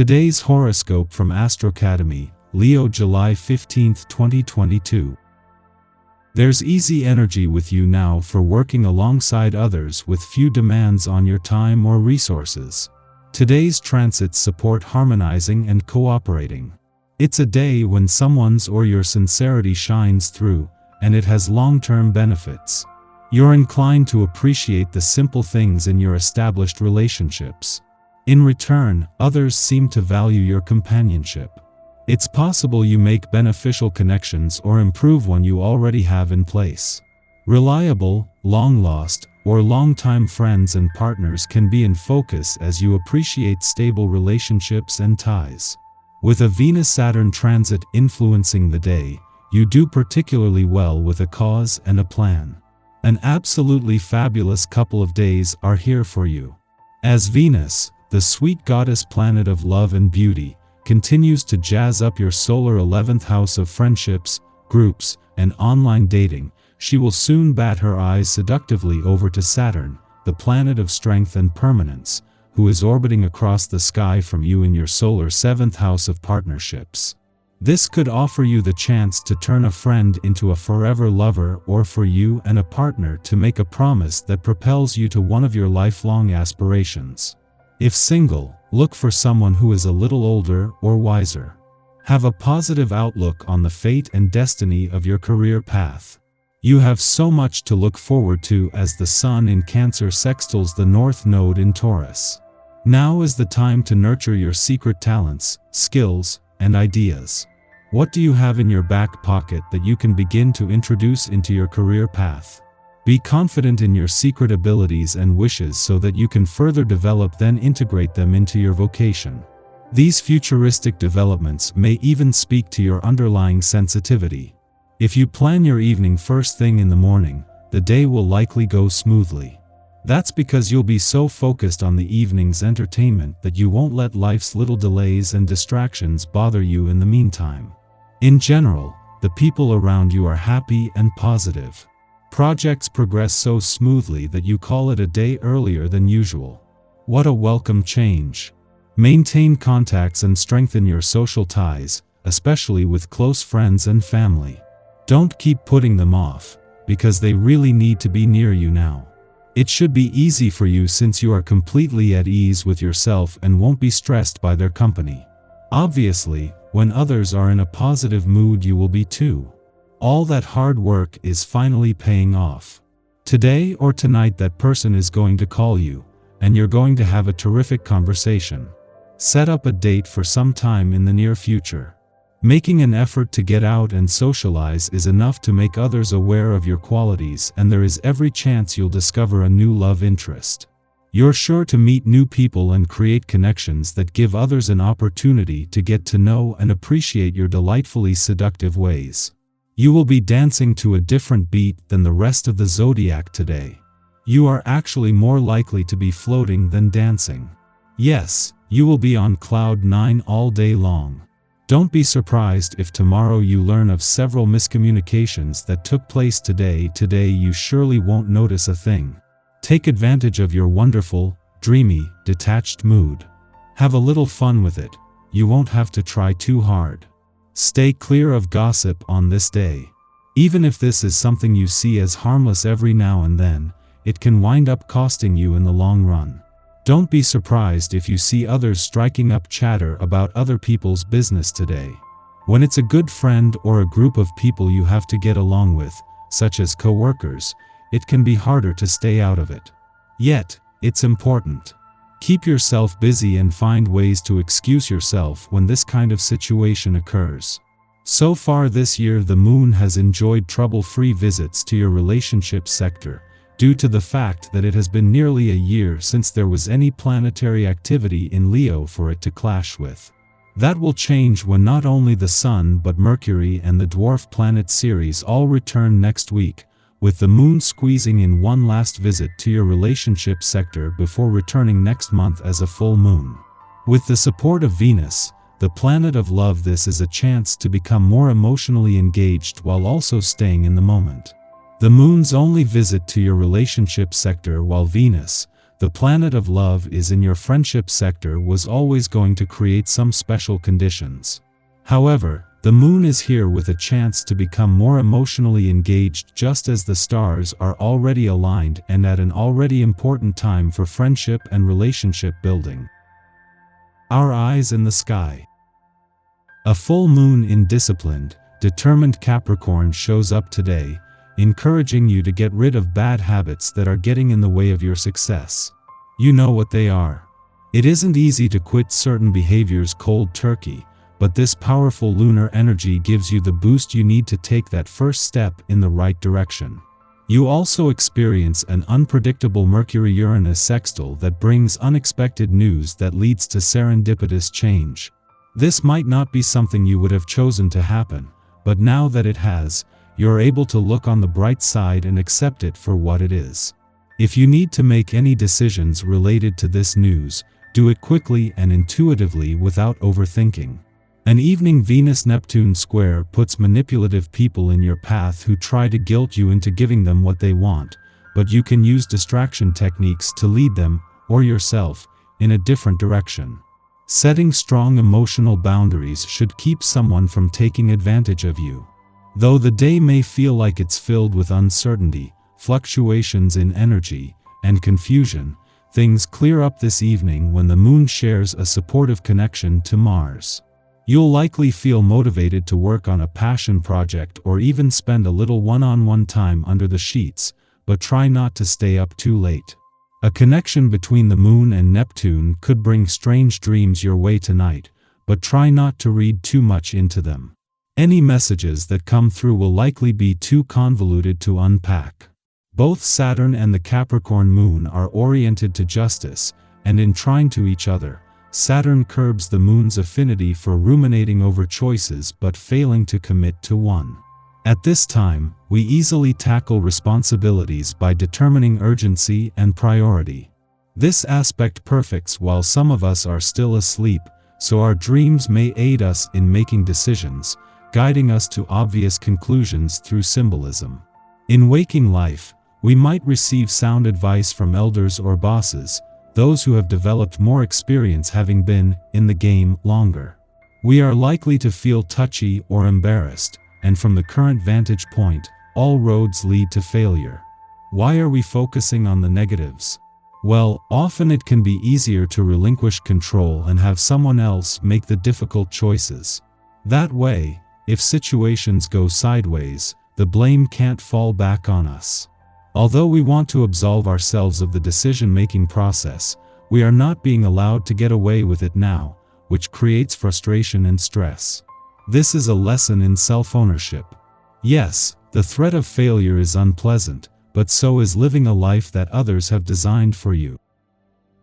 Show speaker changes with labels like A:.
A: Today's horoscope from Astrocademy, Leo July 15, 2022. There's easy energy with you now for working alongside others with few demands on your time or resources. Today's transits support harmonizing and cooperating. It's a day when someone's or your sincerity shines through, and it has long-term benefits. You're inclined to appreciate the simple things in your established relationships. In return, others seem to value your companionship. It's possible you make beneficial connections or improve one you already have in place. Reliable, long-lost, or long-time friends and partners can be in focus as you appreciate stable relationships and ties. With a Venus-Saturn transit influencing the day, you do particularly well with a cause and a plan. An absolutely fabulous couple of days are here for you. As Venus, the sweet goddess planet of love and beauty, continues to jazz up your solar 11th house of friendships, groups, and online dating, she will soon bat her eyes seductively over to Saturn, the planet of strength and permanence, who is orbiting across the sky from you in your solar 7th house of partnerships. This could offer you the chance to turn a friend into a forever lover, or for you and a partner to make a promise that propels you to one of your lifelong aspirations. If single, look for someone who is a little older or wiser. Have a positive outlook on the fate and destiny of your career path. You have so much to look forward to as the Sun in Cancer sextiles the North Node in Taurus. Now is the time to nurture your secret talents, skills, and ideas. What do you have in your back pocket that you can begin to introduce into your career path? Be confident in your secret abilities and wishes so that you can further develop then integrate them into your vocation. These futuristic developments may even speak to your underlying sensitivity. If you plan your evening first thing in the morning, the day will likely go smoothly. That's because you'll be so focused on the evening's entertainment that you won't let life's little delays and distractions bother you in the meantime. In general, the people around you are happy and positive. Projects progress so smoothly that you call it a day earlier than usual. What a welcome change! Maintain contacts and strengthen your social ties, especially with close friends and family. Don't keep putting them off, because they really need to be near you now. It should be easy for you since you are completely at ease with yourself and won't be stressed by their company. Obviously, when others are in a positive mood, you will be too. All that hard work is finally paying off. Today or tonight that person is going to call you, and you're going to have a terrific conversation. Set up a date for some time in the near future. Making an effort to get out and socialize is enough to make others aware of your qualities, and there is every chance you'll discover a new love interest. You're sure to meet new people and create connections that give others an opportunity to get to know and appreciate your delightfully seductive ways. You will be dancing to a different beat than the rest of the zodiac today. You are actually more likely to be floating than dancing. Yes, you will be on cloud 9 all day long. Don't be surprised if tomorrow you learn of several miscommunications that took place today. Today you surely won't notice a thing. Take advantage of your wonderful, dreamy, detached mood. Have a little fun with it. You won't have to try too hard. Stay clear of gossip on this day. Even if this is something you see as harmless every now and then, it can wind up costing you in the long run. Don't be surprised if you see others striking up chatter about other people's business today. When it's a good friend or a group of people you have to get along with, such as co-workers, it can be harder to stay out of it. Yet, it's important. Keep yourself busy and find ways to excuse yourself when this kind of situation occurs. So far this year, the moon has enjoyed trouble-free visits to your relationship sector, due to the fact that it has been nearly a year since there was any planetary activity in Leo for it to clash with. That will change when not only the Sun but Mercury and the dwarf planet Ceres all return next week, with the moon squeezing in one last visit to your relationship sector before returning next month as a full moon. With the support of Venus, the planet of love, this is a chance to become more emotionally engaged while also staying in the moment. The moon's only visit to your relationship sector, while Venus, the planet of love is in your friendship sector was always going to create some special conditions. However, the moon is here with a chance to become more emotionally engaged just as the stars are already aligned and at an already important time for friendship and relationship building. Our eyes in the sky. A full moon in disciplined, determined Capricorn shows up today, encouraging you to get rid of bad habits that are getting in the way of your success. You know what they are. It isn't easy to quit certain behaviors cold turkey, but this powerful lunar energy gives you the boost you need to take that first step in the right direction. You also experience an unpredictable Mercury-Uranus sextile that brings unexpected news that leads to serendipitous change. This might not be something you would have chosen to happen, but now that it has, you're able to look on the bright side and accept it for what it is. If you need to make any decisions related to this news, do it quickly and intuitively without overthinking. An evening Venus-Neptune square puts manipulative people in your path who try to guilt you into giving them what they want, but you can use distraction techniques to lead them, or yourself, in a different direction. Setting strong emotional boundaries should keep someone from taking advantage of you. Though the day may feel like it's filled with uncertainty, fluctuations in energy, and confusion, things clear up this evening when the moon shares a supportive connection to Mars. You'll likely feel motivated to work on a passion project or even spend a little one-on-one time under the sheets, but try not to stay up too late. A connection between the moon and Neptune could bring strange dreams your way tonight, but try not to read too much into them. Any messages that come through will likely be too convoluted to unpack. Both Saturn and the Capricorn moon are oriented to justice, and in trying to each other, Saturn curbs the moon's affinity for ruminating over choices but failing to commit to one. At this time, we easily tackle responsibilities by determining urgency and priority. This aspect perfects while some of us are still asleep, so our dreams may aid us in making decisions, guiding us to obvious conclusions through symbolism. In waking life, we might receive sound advice from elders or bosses, those who have developed more experience having been in the game longer. We are likely to feel touchy or embarrassed, and from the current vantage point, all roads lead to failure. Why are we focusing on the negatives? Well, often it can be easier to relinquish control and have someone else make the difficult choices. That way, if situations go sideways, the blame can't fall back on us. Although we want to absolve ourselves of the decision-making process, we are not being allowed to get away with it now, which creates frustration and stress. This is a lesson in self-ownership. Yes, the threat of failure is unpleasant, but so is living a life that others have designed for you.